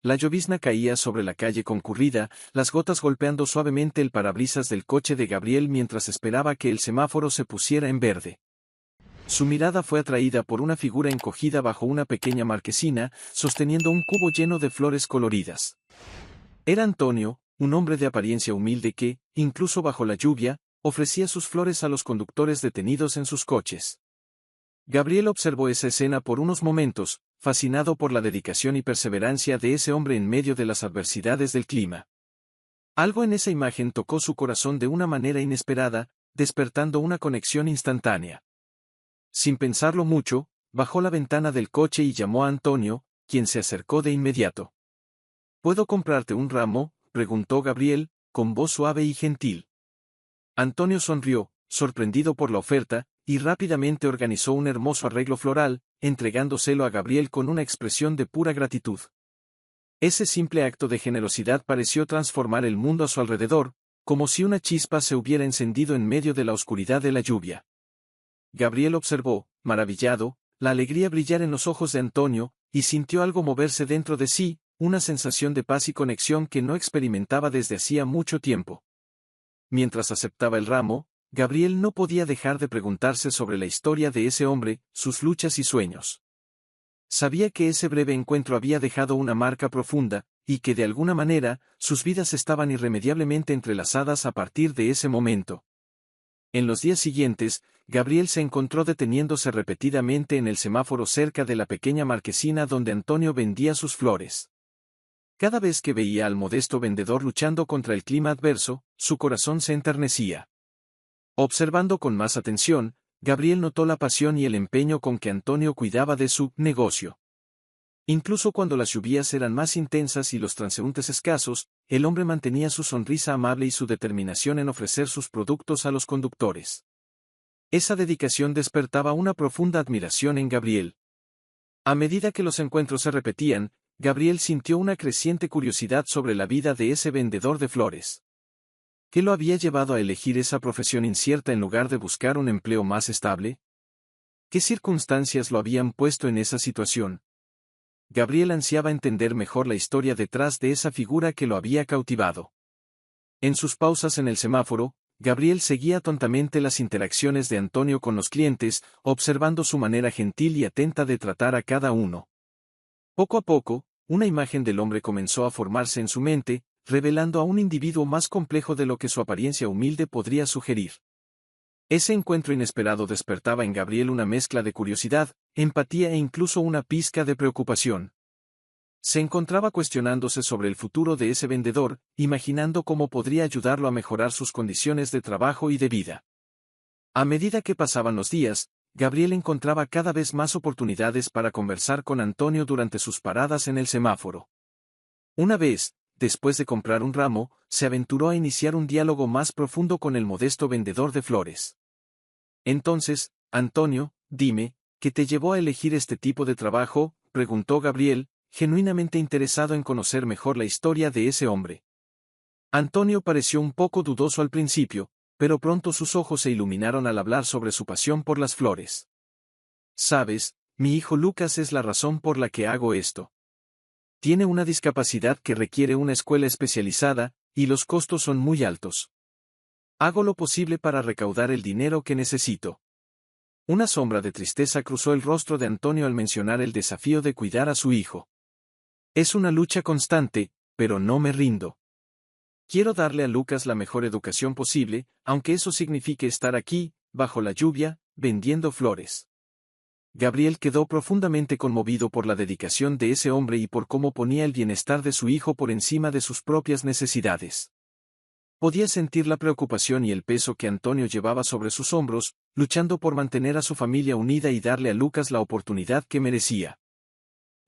La llovizna caía sobre la calle concurrida, las gotas golpeando suavemente el parabrisas del coche de Gabriel mientras esperaba que el semáforo se pusiera en verde. Su mirada fue atraída por una figura encogida bajo una pequeña marquesina, sosteniendo un cubo lleno de flores coloridas. Era Antonio, un hombre de apariencia humilde que, incluso bajo la lluvia, ofrecía sus flores a los conductores detenidos en sus coches. Gabriel observó esa escena por unos momentos, fascinado por la dedicación y perseverancia de ese hombre en medio de las adversidades del clima. Algo en esa imagen tocó su corazón de una manera inesperada, despertando una conexión instantánea. Sin pensarlo mucho, bajó la ventana del coche y llamó a Antonio, quien se acercó de inmediato. ¿Puedo comprarte un ramo?, preguntó Gabriel, con voz suave y gentil. Antonio sonrió, sorprendido por la oferta, y rápidamente organizó un hermoso arreglo floral, entregándoselo a Gabriel con una expresión de pura gratitud. Ese simple acto de generosidad pareció transformar el mundo a su alrededor, como si una chispa se hubiera encendido en medio de la oscuridad de la lluvia. Gabriel observó, maravillado, la alegría brillar en los ojos de Antonio, y sintió algo moverse dentro de sí, una sensación de paz y conexión que no experimentaba desde hacía mucho tiempo. Mientras aceptaba el ramo, Gabriel no podía dejar de preguntarse sobre la historia de ese hombre, sus luchas y sueños. Sabía que ese breve encuentro había dejado una marca profunda, y que de alguna manera, sus vidas estaban irremediablemente entrelazadas a partir de ese momento. En los días siguientes, Gabriel se encontró deteniéndose repetidamente en el semáforo cerca de la pequeña marquesina donde Antonio vendía sus flores. Cada vez que veía al modesto vendedor luchando contra el clima adverso, su corazón se enternecía. Observando con más atención, Gabriel notó la pasión y el empeño con que Antonio cuidaba de su negocio. Incluso cuando las lluvias eran más intensas y los transeúntes escasos, el hombre mantenía su sonrisa amable y su determinación en ofrecer sus productos a los conductores. Esa dedicación despertaba una profunda admiración en Gabriel. A medida que los encuentros se repetían, Gabriel sintió una creciente curiosidad sobre la vida de ese vendedor de flores. ¿Qué lo había llevado a elegir esa profesión incierta en lugar de buscar un empleo más estable? ¿Qué circunstancias lo habían puesto en esa situación? Gabriel ansiaba entender mejor la historia detrás de esa figura que lo había cautivado. En sus pausas en el semáforo, Gabriel seguía tontamente las interacciones de Antonio con los clientes, observando su manera gentil y atenta de tratar a cada uno. Poco a poco, una imagen del hombre comenzó a formarse en su mente, revelando a un individuo más complejo de lo que su apariencia humilde podría sugerir. Ese encuentro inesperado despertaba en Gabriel una mezcla de curiosidad, empatía e incluso una pizca de preocupación. Se encontraba cuestionándose sobre el futuro de ese vendedor, imaginando cómo podría ayudarlo a mejorar sus condiciones de trabajo y de vida. A medida que pasaban los días, Gabriel encontraba cada vez más oportunidades para conversar con Antonio durante sus paradas en el semáforo. Una vez, después de comprar un ramo, se aventuró a iniciar un diálogo más profundo con el modesto vendedor de flores. Entonces, Antonio, dime, ¿qué te llevó a elegir este tipo de trabajo?, preguntó Gabriel, genuinamente interesado en conocer mejor la historia de ese hombre. Antonio pareció un poco dudoso al principio, pero pronto sus ojos se iluminaron al hablar sobre su pasión por las flores. Sabes, mi hijo Lucas es la razón por la que hago esto. Tiene una discapacidad que requiere una escuela especializada, y los costos son muy altos. Hago lo posible para recaudar el dinero que necesito. Una sombra de tristeza cruzó el rostro de Antonio al mencionar el desafío de cuidar a su hijo. Es una lucha constante, pero no me rindo. Quiero darle a Lucas la mejor educación posible, aunque eso signifique estar aquí, bajo la lluvia, vendiendo flores. Gabriel quedó profundamente conmovido por la dedicación de ese hombre y por cómo ponía el bienestar de su hijo por encima de sus propias necesidades. Podía sentir la preocupación y el peso que Antonio llevaba sobre sus hombros, luchando por mantener a su familia unida y darle a Lucas la oportunidad que merecía.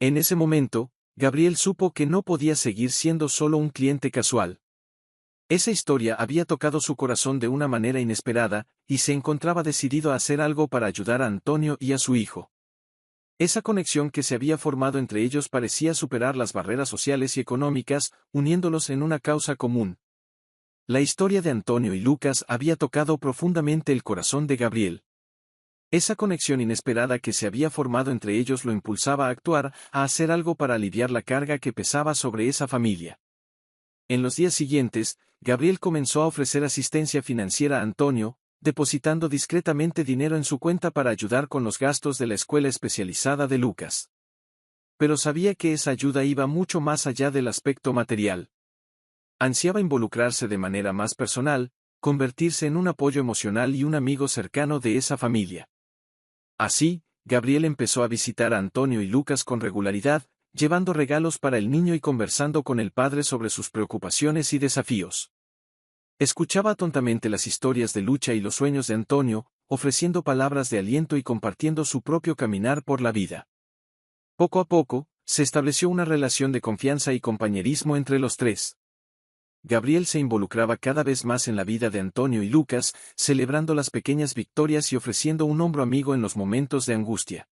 En ese momento, Gabriel supo que no podía seguir siendo solo un cliente casual. Esa historia había tocado su corazón de una manera inesperada, y se encontraba decidido a hacer algo para ayudar a Antonio y a su hijo. Esa conexión que se había formado entre ellos parecía superar las barreras sociales y económicas, uniéndolos en una causa común. La historia de Antonio y Lucas había tocado profundamente el corazón de Gabriel. Esa conexión inesperada que se había formado entre ellos lo impulsaba a actuar, a hacer algo para aliviar la carga que pesaba sobre esa familia. En los días siguientes, Gabriel comenzó a ofrecer asistencia financiera a Antonio, depositando discretamente dinero en su cuenta para ayudar con los gastos de la escuela especializada de Lucas. Pero sabía que esa ayuda iba mucho más allá del aspecto material. Ansiaba involucrarse de manera más personal, convertirse en un apoyo emocional y un amigo cercano de esa familia. Así, Gabriel empezó a visitar a Antonio y Lucas con regularidad, llevando regalos para el niño y conversando con el padre sobre sus preocupaciones y desafíos. Escuchaba atentamente las historias de lucha y los sueños de Antonio, ofreciendo palabras de aliento y compartiendo su propio caminar por la vida. Poco a poco, se estableció una relación de confianza y compañerismo entre los tres. Gabriel se involucraba cada vez más en la vida de Antonio y Lucas, celebrando las pequeñas victorias y ofreciendo un hombro amigo en los momentos de angustia.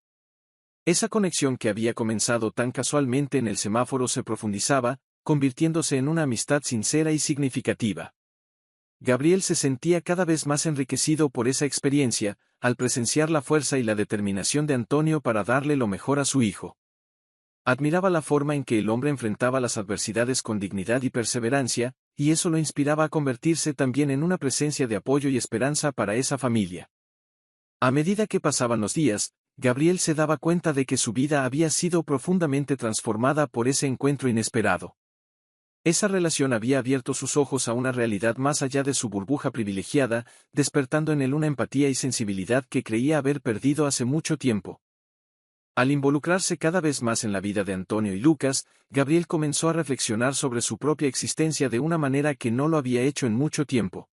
Esa conexión que había comenzado tan casualmente en el semáforo se profundizaba, convirtiéndose en una amistad sincera y significativa. Gabriel se sentía cada vez más enriquecido por esa experiencia, al presenciar la fuerza y la determinación de Antonio para darle lo mejor a su hijo. Admiraba la forma en que el hombre enfrentaba las adversidades con dignidad y perseverancia, y eso lo inspiraba a convertirse también en una presencia de apoyo y esperanza para esa familia. A medida que pasaban los días, Gabriel se daba cuenta de que su vida había sido profundamente transformada por ese encuentro inesperado. Esa relación había abierto sus ojos a una realidad más allá de su burbuja privilegiada, despertando en él una empatía y sensibilidad que creía haber perdido hace mucho tiempo. Al involucrarse cada vez más en la vida de Antonio y Lucas, Gabriel comenzó a reflexionar sobre su propia existencia de una manera que no lo había hecho en mucho tiempo.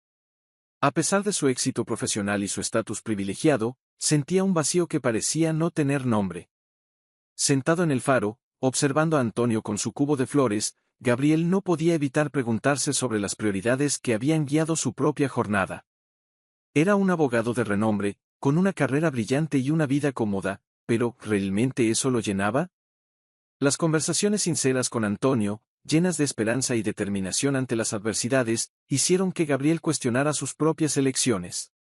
A pesar de su éxito profesional y su estatus privilegiado, sentía un vacío que parecía no tener nombre. Sentado en el faro, observando a Antonio con su cubo de flores, Gabriel no podía evitar preguntarse sobre las prioridades que habían guiado su propia jornada. Era un abogado de renombre, con una carrera brillante y una vida cómoda, pero ¿realmente eso lo llenaba? Las conversaciones sinceras con Antonio, llenas de esperanza y determinación ante las adversidades, hicieron que Gabriel cuestionara sus propias elecciones.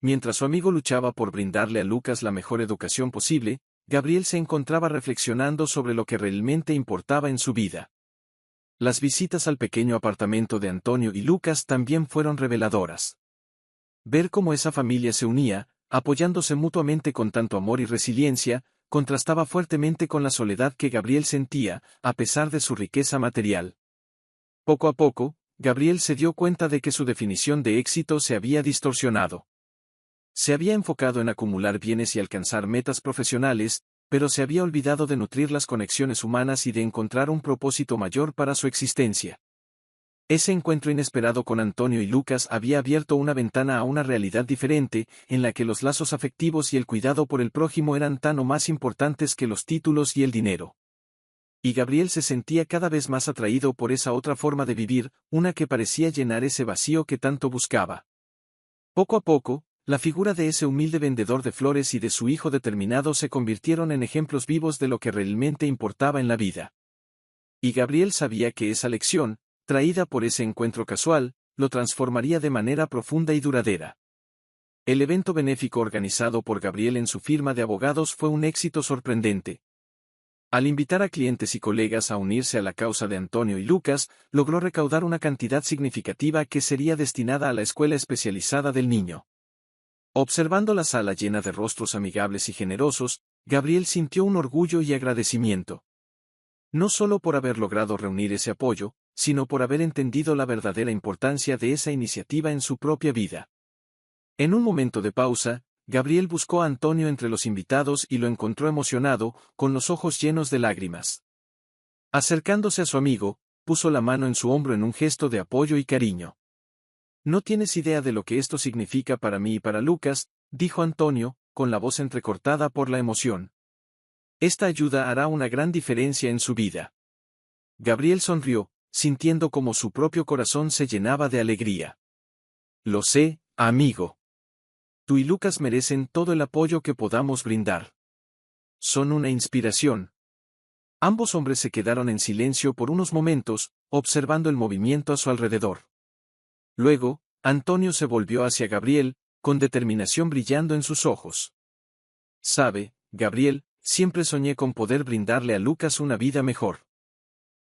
Mientras su amigo luchaba por brindarle a Lucas la mejor educación posible, Gabriel se encontraba reflexionando sobre lo que realmente importaba en su vida. Las visitas al pequeño apartamento de Antonio y Lucas también fueron reveladoras. Ver cómo esa familia se unía, apoyándose mutuamente con tanto amor y resiliencia, contrastaba fuertemente con la soledad que Gabriel sentía, a pesar de su riqueza material. Poco a poco, Gabriel se dio cuenta de que su definición de éxito se había distorsionado. Se había enfocado en acumular bienes y alcanzar metas profesionales, pero se había olvidado de nutrir las conexiones humanas y de encontrar un propósito mayor para su existencia. Ese encuentro inesperado con Antonio y Lucas había abierto una ventana a una realidad diferente, en la que los lazos afectivos y el cuidado por el prójimo eran tan o más importantes que los títulos y el dinero. Y Gabriel se sentía cada vez más atraído por esa otra forma de vivir, una que parecía llenar ese vacío que tanto buscaba. Poco a poco, la figura de ese humilde vendedor de flores y de su hijo determinado se convirtieron en ejemplos vivos de lo que realmente importaba en la vida. Y Gabriel sabía que esa lección, traída por ese encuentro casual, lo transformaría de manera profunda y duradera. El evento benéfico organizado por Gabriel en su firma de abogados fue un éxito sorprendente. Al invitar a clientes y colegas a unirse a la causa de Antonio y Lucas, logró recaudar una cantidad significativa que sería destinada a la escuela especializada del niño. Observando la sala llena de rostros amigables y generosos, Gabriel sintió un orgullo y agradecimiento. No solo por haber logrado reunir ese apoyo, sino por haber entendido la verdadera importancia de esa iniciativa en su propia vida. En un momento de pausa, Gabriel buscó a Antonio entre los invitados y lo encontró emocionado, con los ojos llenos de lágrimas. Acercándose a su amigo, puso la mano en su hombro en un gesto de apoyo y cariño. «No tienes idea de lo que esto significa para mí y para Lucas», dijo Antonio, con la voz entrecortada por la emoción. «Esta ayuda hará una gran diferencia en su vida». Gabriel sonrió, sintiendo como su propio corazón se llenaba de alegría. «Lo sé, amigo. Tú y Lucas merecen todo el apoyo que podamos brindar. Son una inspiración». Ambos hombres se quedaron en silencio por unos momentos, observando el movimiento a su alrededor. Luego, Antonio se volvió hacia Gabriel, con determinación brillando en sus ojos. Sabe, Gabriel, siempre soñé con poder brindarle a Lucas una vida mejor.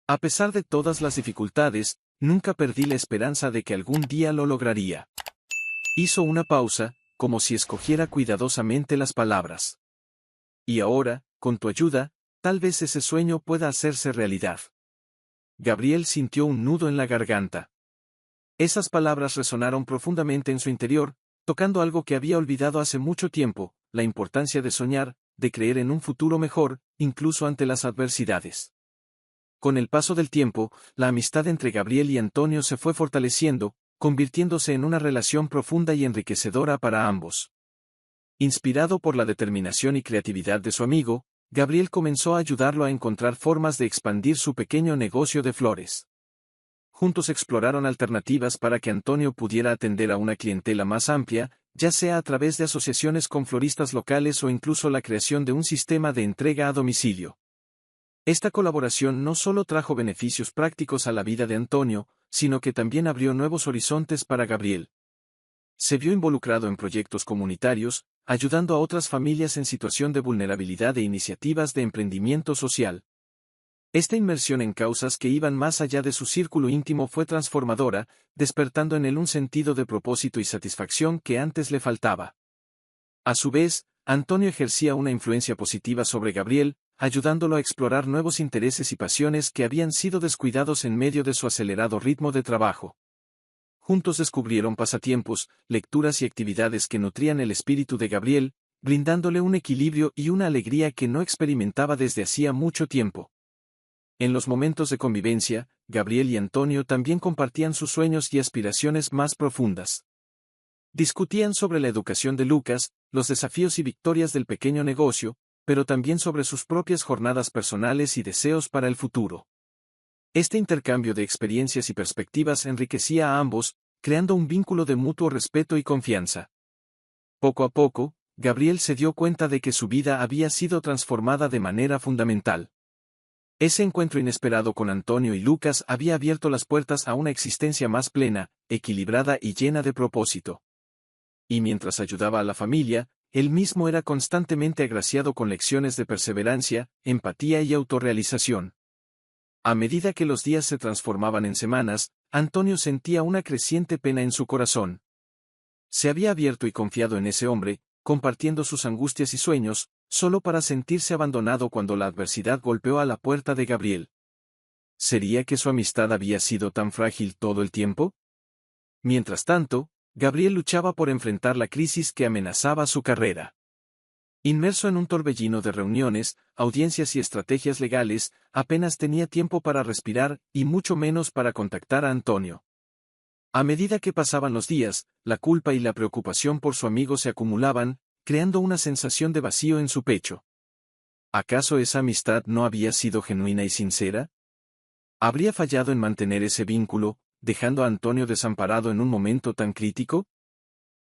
A pesar de todas las dificultades, nunca perdí la esperanza de que algún día lo lograría. Hizo una pausa, como si escogiera cuidadosamente las palabras. Y ahora, con tu ayuda, tal vez ese sueño pueda hacerse realidad. Gabriel sintió un nudo en la garganta. Esas palabras resonaron profundamente en su interior, tocando algo que había olvidado hace mucho tiempo, la importancia de soñar, de creer en un futuro mejor, incluso ante las adversidades. Con el paso del tiempo, la amistad entre Gabriel y Antonio se fue fortaleciendo, convirtiéndose en una relación profunda y enriquecedora para ambos. Inspirado por la determinación y creatividad de su amigo, Gabriel comenzó a ayudarlo a encontrar formas de expandir su pequeño negocio de flores. Juntos exploraron alternativas para que Antonio pudiera atender a una clientela más amplia, ya sea a través de asociaciones con floristas locales o incluso la creación de un sistema de entrega a domicilio. Esta colaboración no solo trajo beneficios prácticos a la vida de Antonio, sino que también abrió nuevos horizontes para Gabriel. Se vio involucrado en proyectos comunitarios, ayudando a otras familias en situación de vulnerabilidad e iniciativas de emprendimiento social. Esta inmersión en causas que iban más allá de su círculo íntimo fue transformadora, despertando en él un sentido de propósito y satisfacción que antes le faltaba. A su vez, Antonio ejercía una influencia positiva sobre Gabriel, ayudándolo a explorar nuevos intereses y pasiones que habían sido descuidados en medio de su acelerado ritmo de trabajo. Juntos descubrieron pasatiempos, lecturas y actividades que nutrían el espíritu de Gabriel, brindándole un equilibrio y una alegría que no experimentaba desde hacía mucho tiempo. En los momentos de convivencia, Gabriel y Antonio también compartían sus sueños y aspiraciones más profundas. Discutían sobre la educación de Lucas, los desafíos y victorias del pequeño negocio, pero también sobre sus propias jornadas personales y deseos para el futuro. Este intercambio de experiencias y perspectivas enriquecía a ambos, creando un vínculo de mutuo respeto y confianza. Poco a poco, Gabriel se dio cuenta de que su vida había sido transformada de manera fundamental. Ese encuentro inesperado con Antonio y Lucas había abierto las puertas a una existencia más plena, equilibrada y llena de propósito. Y mientras ayudaba a la familia, él mismo era constantemente agraciado con lecciones de perseverancia, empatía y autorrealización. A medida que los días se transformaban en semanas, Antonio sentía una creciente pena en su corazón. Se había abierto y confiado en ese hombre, compartiendo sus angustias y sueños, solo para sentirse abandonado cuando la adversidad golpeó a la puerta de Gabriel. ¿Sería que su amistad había sido tan frágil todo el tiempo? Mientras tanto, Gabriel luchaba por enfrentar la crisis que amenazaba su carrera. Inmerso en un torbellino de reuniones, audiencias y estrategias legales, apenas tenía tiempo para respirar y mucho menos para contactar a Antonio. A medida que pasaban los días, la culpa y la preocupación por su amigo se acumulaban, creando una sensación de vacío en su pecho. ¿Acaso esa amistad no había sido genuina y sincera? ¿Habría fallado en mantener ese vínculo, dejando a Antonio desamparado en un momento tan crítico?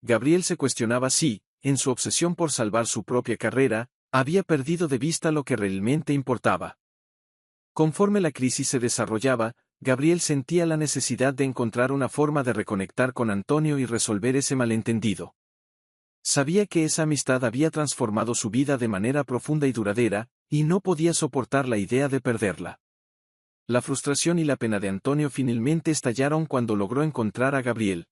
Gabriel se cuestionaba si, en su obsesión por salvar su propia carrera, había perdido de vista lo que realmente importaba. Conforme la crisis se desarrollaba, Gabriel sentía la necesidad de encontrar una forma de reconectar con Antonio y resolver ese malentendido. Sabía que esa amistad había transformado su vida de manera profunda y duradera, y no podía soportar la idea de perderla. La frustración y la pena de Antonio finalmente estallaron cuando logró encontrar a Gabriel.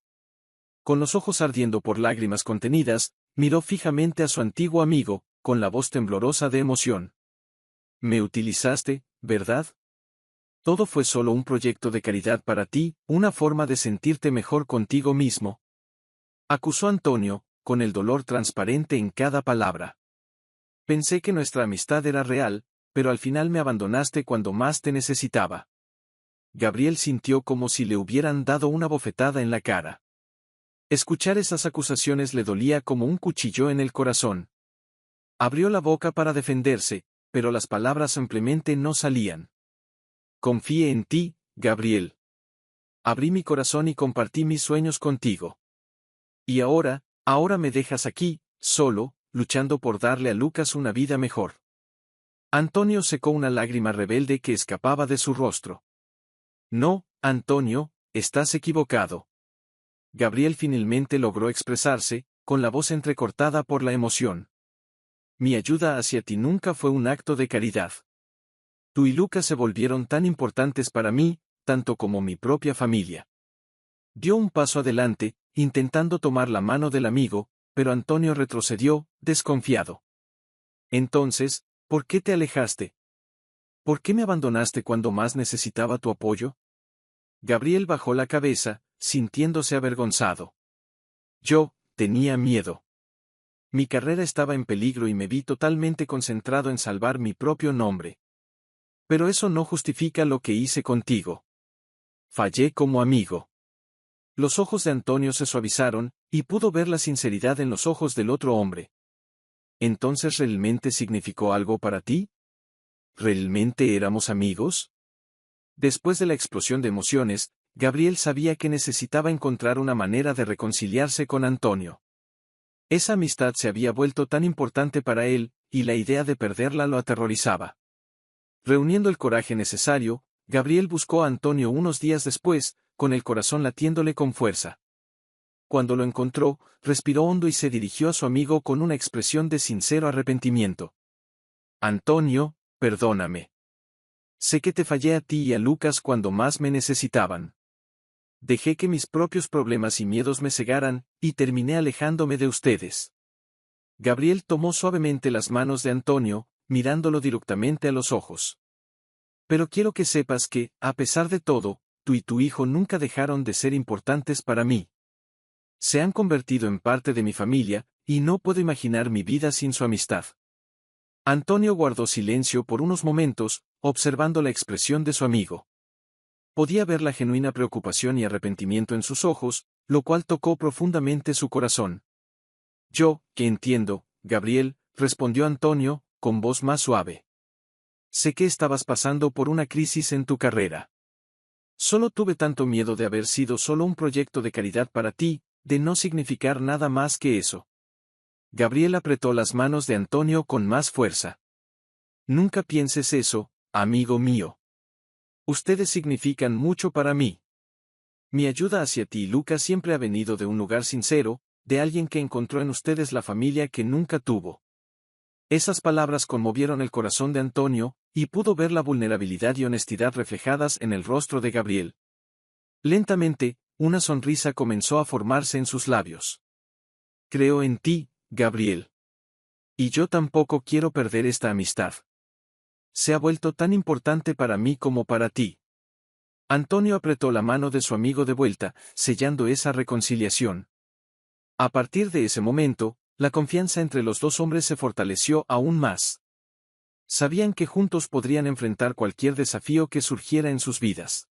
Con los ojos ardiendo por lágrimas contenidas, miró fijamente a su antiguo amigo, con la voz temblorosa de emoción. «Me utilizaste, ¿verdad? Todo fue solo un proyecto de caridad para ti, una forma de sentirte mejor contigo mismo», acusó Antonio, con el dolor transparente en cada palabra. «Pensé que nuestra amistad era real, pero al final me abandonaste cuando más te necesitaba». Gabriel sintió como si le hubieran dado una bofetada en la cara. Escuchar esas acusaciones le dolía como un cuchillo en el corazón. Abrió la boca para defenderse, pero las palabras simplemente no salían. «Confié en ti, Gabriel. Abrí mi corazón y compartí mis sueños contigo. Y ahora me dejas aquí, solo, luchando por darle a Lucas una vida mejor». Antonio secó una lágrima rebelde que escapaba de su rostro. «No, Antonio, estás equivocado». Gabriel finalmente logró expresarse, con la voz entrecortada por la emoción. Mi ayuda hacia ti nunca fue un acto de caridad. Tú y Lucas se volvieron tan importantes para mí, tanto como mi propia familia. Dio un paso adelante, intentando tomar la mano del amigo, pero Antonio retrocedió, desconfiado. Entonces, ¿por qué te alejaste? ¿Por qué me abandonaste cuando más necesitaba tu apoyo? Gabriel bajó la cabeza, sintiéndose avergonzado. Yo, tenía miedo. Mi carrera estaba en peligro y me vi totalmente concentrado en salvar mi propio nombre. Pero eso no justifica lo que hice contigo. Fallé como amigo. Los ojos de Antonio se suavizaron, y pudo ver la sinceridad en los ojos del otro hombre. ¿Entonces realmente significó algo para ti? ¿Realmente éramos amigos? Después de la explosión de emociones, Gabriel sabía que necesitaba encontrar una manera de reconciliarse con Antonio. Esa amistad se había vuelto tan importante para él, y la idea de perderla lo aterrorizaba. Reuniendo el coraje necesario, Gabriel buscó a Antonio unos días después, con el corazón latiéndole con fuerza. Cuando lo encontró, respiró hondo y se dirigió a su amigo con una expresión de sincero arrepentimiento. Antonio, perdóname. Sé que te fallé a ti y a Lucas cuando más me necesitaban. Dejé que mis propios problemas y miedos me cegaran, y terminé alejándome de ustedes. Gabriel tomó suavemente las manos de Antonio, mirándolo directamente a los ojos. Pero quiero que sepas que, a pesar de todo, tú y tu hijo nunca dejaron de ser importantes para mí. Se han convertido en parte de mi familia, y no puedo imaginar mi vida sin su amistad. Antonio guardó silencio por unos momentos, observando la expresión de su amigo. Podía ver la genuina preocupación y arrepentimiento en sus ojos, lo cual tocó profundamente su corazón. Yo, que entiendo, Gabriel, respondió Antonio, con voz más suave. Sé que estabas pasando por una crisis en tu carrera. Solo tuve tanto miedo de haber sido solo un proyecto de caridad para ti, de no significar nada más que eso. Gabriel apretó las manos de Antonio con más fuerza. Nunca pienses eso, amigo mío. Ustedes significan mucho para mí. Mi ayuda hacia ti y Lucas siempre ha venido de un lugar sincero, de alguien que encontró en ustedes la familia que nunca tuvo. Esas palabras conmovieron el corazón de Antonio, y pudo ver la vulnerabilidad y honestidad reflejadas en el rostro de Gabriel. Lentamente, una sonrisa comenzó a formarse en sus labios. Creo en ti, Gabriel. Y yo tampoco quiero perder esta amistad. Se ha vuelto tan importante para mí como para ti. Antonio apretó la mano de su amigo de vuelta, sellando esa reconciliación. A partir de ese momento, la confianza entre los dos hombres se fortaleció aún más. Sabían que juntos podrían enfrentar cualquier desafío que surgiera en sus vidas.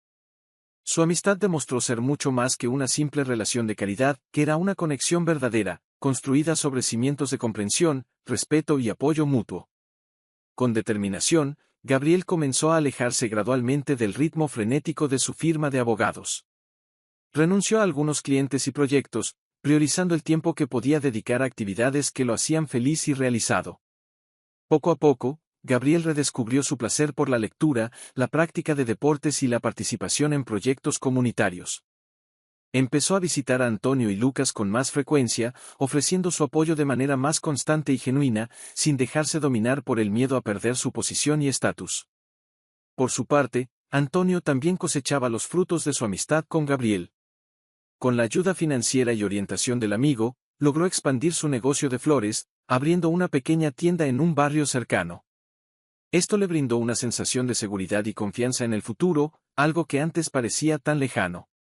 Su amistad demostró ser mucho más que una simple relación de caridad, que era una conexión verdadera, construida sobre cimientos de comprensión, respeto y apoyo mutuo. Con determinación, Gabriel comenzó a alejarse gradualmente del ritmo frenético de su firma de abogados. Renunció a algunos clientes y proyectos, priorizando el tiempo que podía dedicar a actividades que lo hacían feliz y realizado. Poco a poco, Gabriel redescubrió su placer por la lectura, la práctica de deportes y la participación en proyectos comunitarios. Empezó a visitar a Antonio y Lucas con más frecuencia, ofreciendo su apoyo de manera más constante y genuina, sin dejarse dominar por el miedo a perder su posición y estatus. Por su parte, Antonio también cosechaba los frutos de su amistad con Gabriel. Con la ayuda financiera y orientación del amigo, logró expandir su negocio de flores, abriendo una pequeña tienda en un barrio cercano. Esto le brindó una sensación de seguridad y confianza en el futuro, algo que antes parecía tan lejano.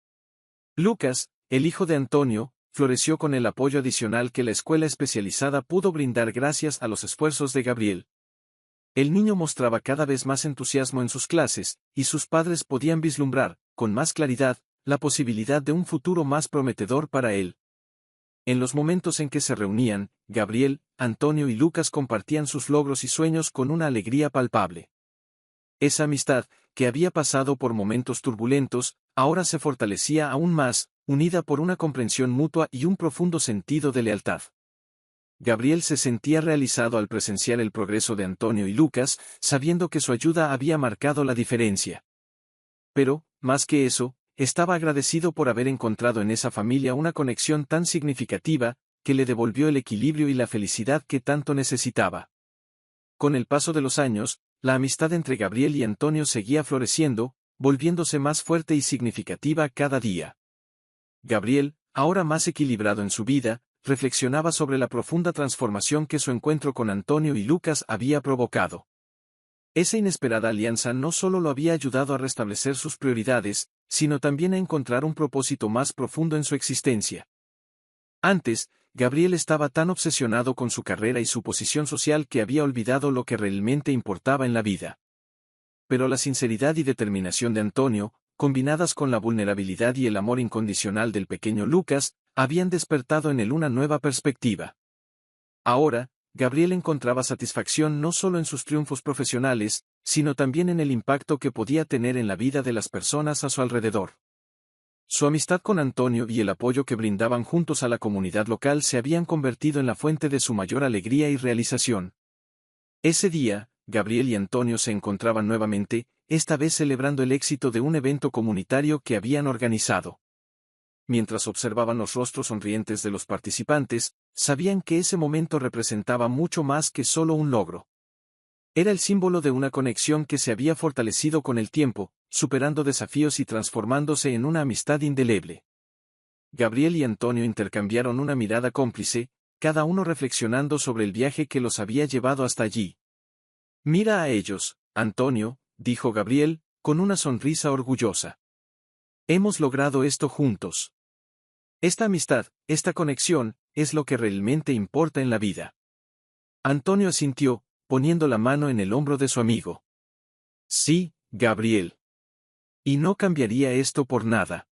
Lucas, el hijo de Antonio, floreció con el apoyo adicional que la escuela especializada pudo brindar gracias a los esfuerzos de Gabriel. El niño mostraba cada vez más entusiasmo en sus clases, y sus padres podían vislumbrar, con más claridad, la posibilidad de un futuro más prometedor para él. En los momentos en que se reunían, Gabriel, Antonio y Lucas compartían sus logros y sueños con una alegría palpable. Esa amistad, que había pasado por momentos turbulentos, ahora se fortalecía aún más, unida por una comprensión mutua y un profundo sentido de lealtad. Gabriel se sentía realizado al presenciar el progreso de Antonio y Lucas, sabiendo que su ayuda había marcado la diferencia. Pero, más que eso, estaba agradecido por haber encontrado en esa familia una conexión tan significativa, que le devolvió el equilibrio y la felicidad que tanto necesitaba. Con el paso de los años, la amistad entre Gabriel y Antonio seguía floreciendo, volviéndose más fuerte y significativa cada día. Gabriel, ahora más equilibrado en su vida, reflexionaba sobre la profunda transformación que su encuentro con Antonio y Lucas había provocado. Esa inesperada alianza no solo lo había ayudado a restablecer sus prioridades, sino también a encontrar un propósito más profundo en su existencia. Antes, Gabriel estaba tan obsesionado con su carrera y su posición social que había olvidado lo que realmente importaba en la vida. Pero la sinceridad y determinación de Antonio, combinadas con la vulnerabilidad y el amor incondicional del pequeño Lucas, habían despertado en él una nueva perspectiva. Ahora, Gabriel encontraba satisfacción no solo en sus triunfos profesionales, sino también en el impacto que podía tener en la vida de las personas a su alrededor. Su amistad con Antonio y el apoyo que brindaban juntos a la comunidad local se habían convertido en la fuente de su mayor alegría y realización. Ese día, Gabriel y Antonio se encontraban nuevamente, esta vez celebrando el éxito de un evento comunitario que habían organizado. Mientras observaban los rostros sonrientes de los participantes, sabían que ese momento representaba mucho más que solo un logro. Era el símbolo de una conexión que se había fortalecido con el tiempo, superando desafíos y transformándose en una amistad indeleble. Gabriel y Antonio intercambiaron una mirada cómplice, cada uno reflexionando sobre el viaje que los había llevado hasta allí. «Mira a ellos, Antonio», dijo Gabriel, con una sonrisa orgullosa. «Hemos logrado esto juntos. Esta amistad, esta conexión, es lo que realmente importa en la vida». Antonio asintió, poniendo la mano en el hombro de su amigo. «Sí, Gabriel. Y no cambiaría esto por nada.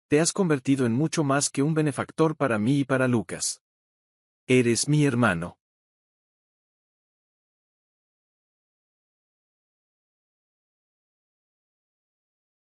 Te has convertido en mucho más que un benefactor para mí y para Lucas. Eres mi hermano».